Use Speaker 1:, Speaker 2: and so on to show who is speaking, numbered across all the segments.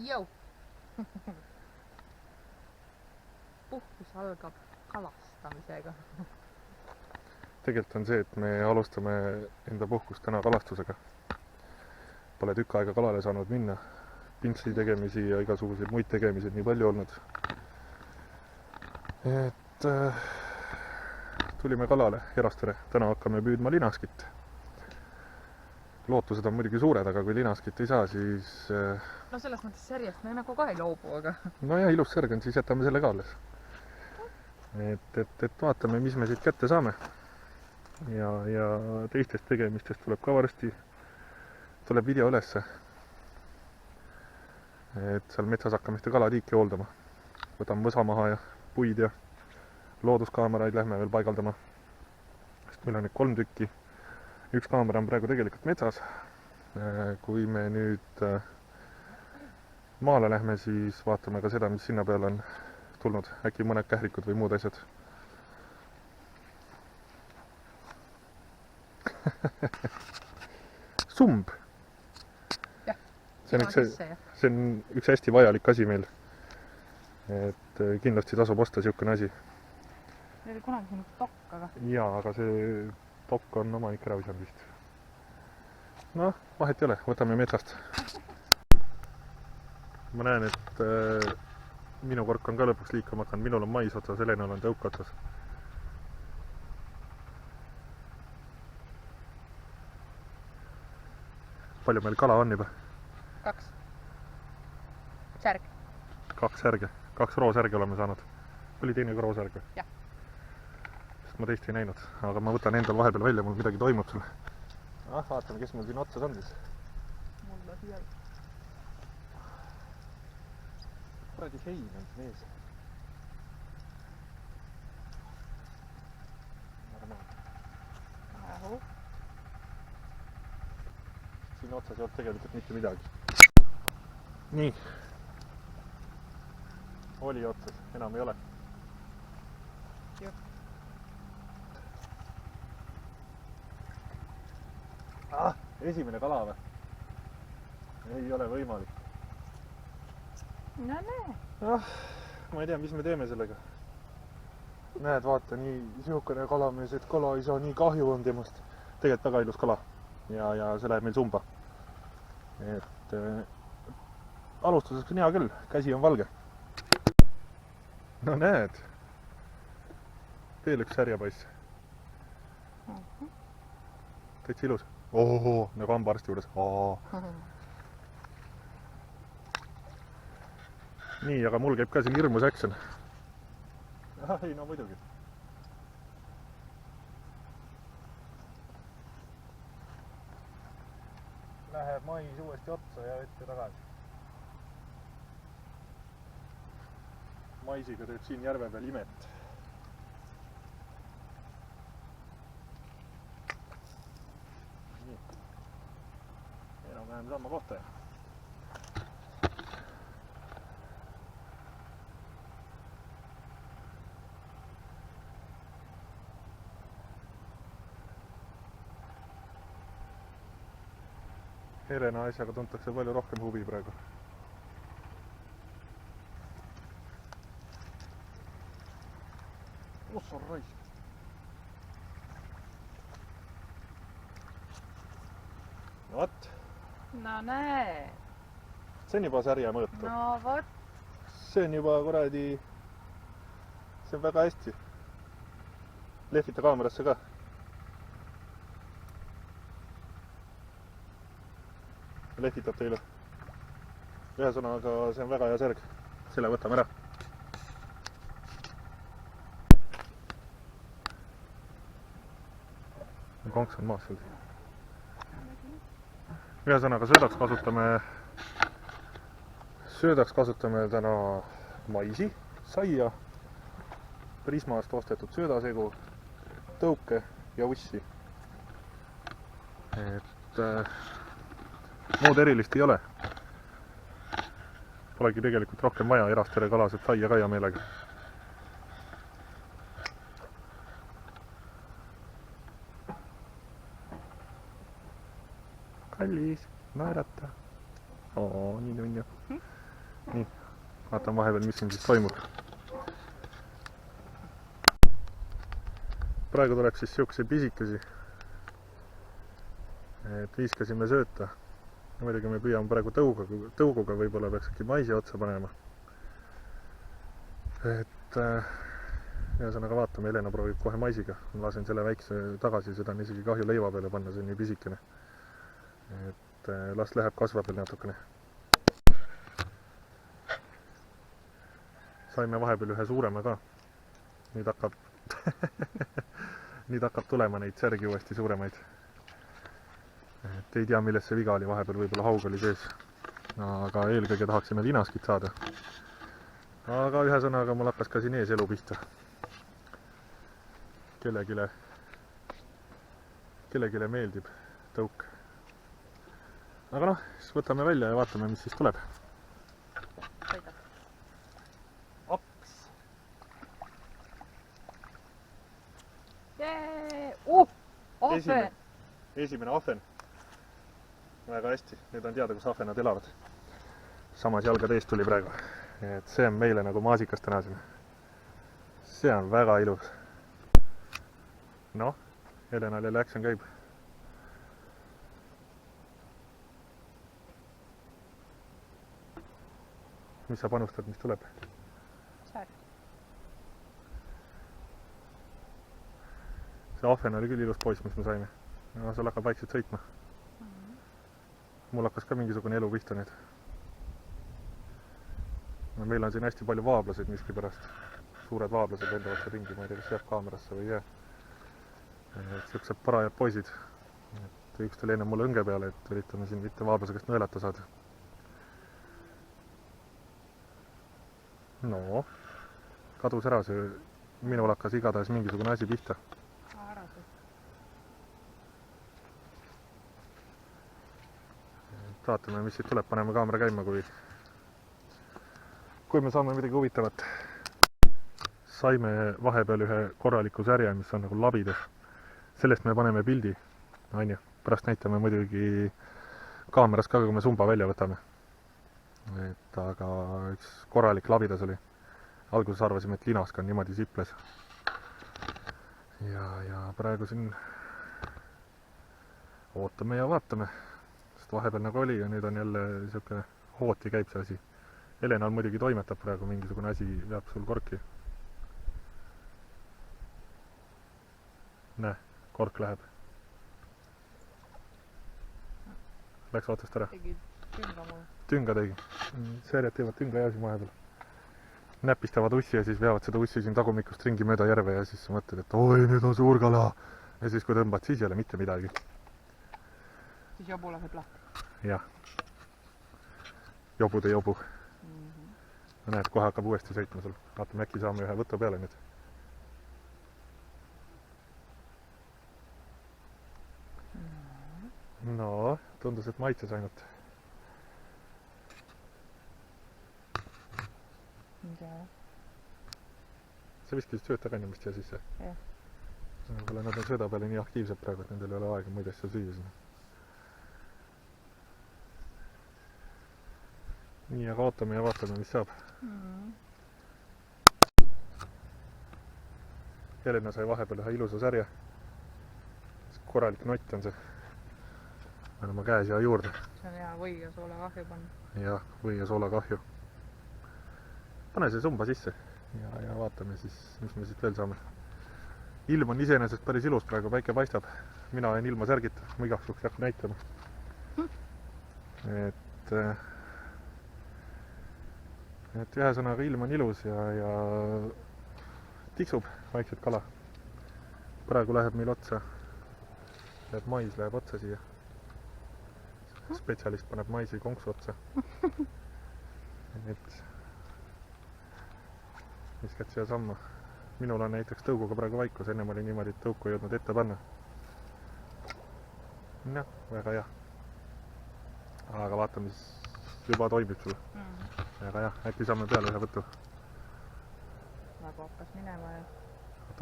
Speaker 1: Jau! Puhkus algab kalastamisega.
Speaker 2: Tegelikult on see, et me alustame enda puhkust täna kalastusega. Pole tükk aega kalale saanud minna. Pintsli tegemisi ja igasuguseid muid tegemisi nii palju olnud. Et tulime kalale Erastere. Täna hakkame püüdma linaskit. Lootused on muidugi suured, aga kui linaskit ei saa, siis...
Speaker 1: No selles mõttes särjest me nagu ka ei loobu, aga...
Speaker 2: No jah, ilus särg on, siis jätame selle ka alles. Et vaatame, mis me siit kätte saame. Ja teistest tegemistest tuleb ka varsti. Tuleb video ülesse. Et seal metsas hakkame ühte kalatiiki hooldama. Võtame võsa maha ja puid ja looduskaameraid lähme veel paigaldama. Sest meil on nüüd 3 tükki. Üks kaamera on praegu tegelikult metsas. Kui me nüüd maale lähme, siis vaatame ka seda, mis sinna peale on tulnud. Äkki mõned kährikud või muud asjad. Sumb!
Speaker 1: Jah,
Speaker 2: see on üks hästi vajalik asi meil. Et kindlasti tasub osta siukene asi.
Speaker 1: See oli kunagi sinu tokk, aga...
Speaker 2: Jaa, aga see tokk on omanik ära visanud vist. Noh, vahet ei ole, võtame metsast. Ma näen, et minu kork on ka lõpuks liikuma hakanud. Minul on mais otsas, Helenal on tõuk otsas. Palju meil kala on juba?
Speaker 1: 2. Särg.
Speaker 2: 2 särge. 2 roosärge oleme saanud. Oli teine ka roosärg või?
Speaker 1: Jah.
Speaker 2: Sest ma teist ei näinud. Aga ma võtan endal vahepeal välja, mul midagi toimub selle. Vaatame, kes mul siin otsas on siis.
Speaker 1: Mul on siia.
Speaker 2: Kuradi hein on siin ees.
Speaker 1: Ahu.
Speaker 2: Siin otsas ei olnud tegelikult mitte midagi. Nii. Oli otsas, enam ei ole.
Speaker 1: Juh.
Speaker 2: Esimene kala või? Ei ole võimalik.
Speaker 1: No näe.
Speaker 2: Ma ei tea, mis me teeme sellega. Näed, vaata, nii sihukene kalamees, et kala ei saa, nii kahju on temast. Tegelikult väga ilus kala. Ja see läheb meil sumba. Et alustuseks on hea küll, käsi on valge. No näed. Veel üks särjapoiss. Täitsa ilus. Ohoho, nagu hambaarsti juures. Nii, aga mul käib ka siin hirmus action. Ei, no muidugi. Läheb mais uuesti otsa ja ette tagasi. Maisiga teeb siin järve peal imet. Nii. Enam-vähem sama kohta. Helena asjaga tuntakse palju rohkem huvi praegu. Ossa raisk. Vot.
Speaker 1: No näe.
Speaker 2: See on juba särje mõõtu.
Speaker 1: No vot.
Speaker 2: See on juba kuradi... See on väga hästi. Lehvita kaamerasse ka. Lehvitab teile. Ühesõnaga, see on väga hea särg. Selle võtame ära. Konks on maas seal. Ühesõnaga, söödaks kasutame täna maisi, saia, Prismast ostetud söödasegu, tõuke ja ussi. Et muud erilist ei ole. Polegi tegelikult rohkem vaja, Erastere kalased saia ka hea meelega. Kallis, naerata. Oo, nii nunju. nii, vaatan vahepeal, mis siin siis toimub. praegu tuleb siis siukseid pisikesi, et viskasime sööta. muidugi me püüame praegu tõuguga, võib-olla peaks äkki maisi otsa panema. et ühesõnaga vaatame, Helena proovib kohe maisiga. ma lasen selle väikse tagasi, seda on isegi kahju leiva peale panna, see on nii pisikene. et las läheb, kasvab veel natukene. saime vahepeal ühe suurema ka. nüüd hakkab nüüd hakkab tulema neid särgi uuesti suuremaid. et ei tea, milles see viga oli, vahepeal võib-olla haug oli sees. aga eelkõige tahaksime linaskit saada. aga ühesõnaga mul hakkas ka siin ees elu pihta. kellelegi meeldib tõuk. aga noh, siis võtame välja ja vaatame, mis siis tuleb. Aps!
Speaker 1: Ahven!
Speaker 2: Esimene ahven. väga hästi, nüüd on teada, kus ahvenad elavad. samas jalgateest tuli praegu. et see on meile nagu maasikas täna siin. see on väga ilus. noh, Helenal jälle action käib. mis sa panustad, mis tuleb?
Speaker 1: Särk.
Speaker 2: see ahven oli küll ilus poiss, mis me saime. no seal hakkab vaikselt sõitma. mul hakkas ka mingisugune elu pihta nüüd. no meil on siin hästi palju vaablaseid miskipärast. suured vaablased lendavad seal ringi, ma ei tea, kas jääb kaamerasse või ei jää. et siuksed parajad poisid. et üks tuli enne mulle õnge peale, et üritame siin mitte vaablase käest nõelata saada. no, kadus ära see, minul hakkas igatahes mingisugune asi pihta. vaatame, mis siit tuleb, paneme kaamera käima, kui me saame midagi huvitavat. saime vahepeal ühe korraliku särje, mis on nagu labides. sellest me paneme pildi, onju. pärast näitame muidugi kaameras ka, kui me sumba välja võtame. et aga üks korralik labidas oli. alguses arvasime, et linask on niimoodi siples. ja praegu siin ootame ja vaatame. sest vahepeal nagu oli ja nüüd on jälle niisugune hooti käib see asi. Helenal muidugi toimetab praegu, mingisugune asi veab sul korki. näe, kork läheb. Läks otsast ära.
Speaker 1: Tegi tünga mulle.
Speaker 2: Tünga tegi. Särjad teevad tünga ja siin vahepeal. Näpistavad ussi ja siis veavad seda ussi siin tagumikust ringi mööda järve ja siis mõtled, et oi, nüüd on suur kala. Ja siis kui tõmbad, siis ei ole mitte midagi.
Speaker 1: Siis jobu laseb lahti.
Speaker 2: jah. Jobude jobu. No näed, kohe hakkab uuesti sõitma sul. Vaatame, äkki saame ühe võtu peale nüüd. No, tundus, et maitses ainult. Sa viskisid sööta ka inimest siia sisse?
Speaker 1: Jah.
Speaker 2: Võib-olla nad on sööda peale nii aktiivsed praegu, et nendel ei ole aega muid asju süüa sinna. Nii, aga ootame ja vaatame, mis saab. Helena sai vahepeal ühe ilusa särje. Korralik nott on see. Ma olen oma käe siia juurde.
Speaker 1: See on hea või ja soolakahju panna.
Speaker 2: Jah, või ja soolakahju. Pane see sumba sisse ja vaatame siis, mis me siit veel saame. Ilm on iseenesest päris ilus praegu, päike paistab. Mina olen ilma särgita, ma igaks juhuks ei hakka näitama. Et ühesõnaga ilm on ilus ja tiksub vaikselt kala. Praegu läheb meil otsa. Mais läheb otsa siia. Spetsialist paneb maisi konksu otsa. Et viskad siia samma. Minul on näiteks tõuguga praegu vaikus, ennem oli niimoodi, et tõuku ei jõudnud ette panna. Noh, väga hea. Aga vaatame, siis juba toimib sul. Väga hea, äkki saame peale ühe võtu.
Speaker 1: Nagu hakkas minema ja...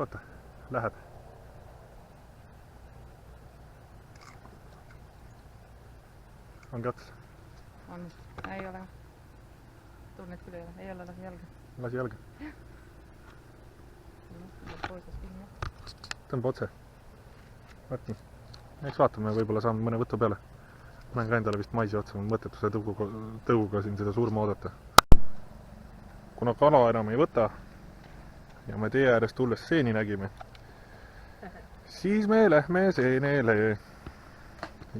Speaker 2: Oota, läheb. Ongi ots?
Speaker 1: On, ei ole. tunned küll ei ole, lasi jalga.
Speaker 2: lasi jalga.
Speaker 1: Poisas kinni.
Speaker 2: Tõmba otse. Vot nii. Eks vaatame, võib-olla saame mõne võtu peale. Panen ka endale vist maisi otsa, mõttetu selle tõuguga siin seda surma oodata. Kuna kala enam ei võta ja me tee äärest tulles seeni nägime, siis me lähme seenele.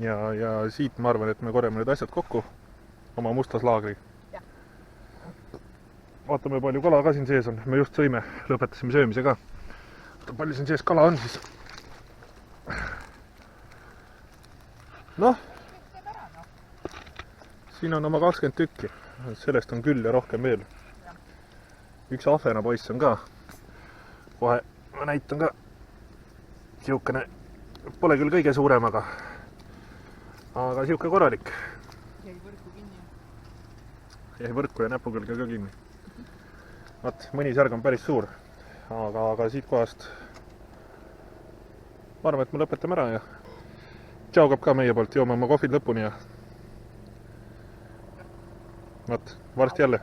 Speaker 2: Ja siit ma arvan, et me korjame need asjad kokku oma mustas laagri. Vaatame, palju kala ka siin sees on. Me just sõime, lõpetasime söömise ka. Palju siin sees kala on siis? Noh, siin on oma 20 tükki. Sellest on küll ja rohkem veel. Üks ahvena poiss on ka. Kohe ma näitan ka. Siukene, pole küll kõige suurem, aga siuke korralik.
Speaker 1: Jäi võrku kinni.
Speaker 2: Jäi võrku ja näpu külge ka kinni. Vaat, mõni särg on päris suur. Aga siit kohast ma arvan, et me lõpetame ära ja tšaugab ka meie poolt, joome oma kohvid lõpuni ja vaat, varsti jälle.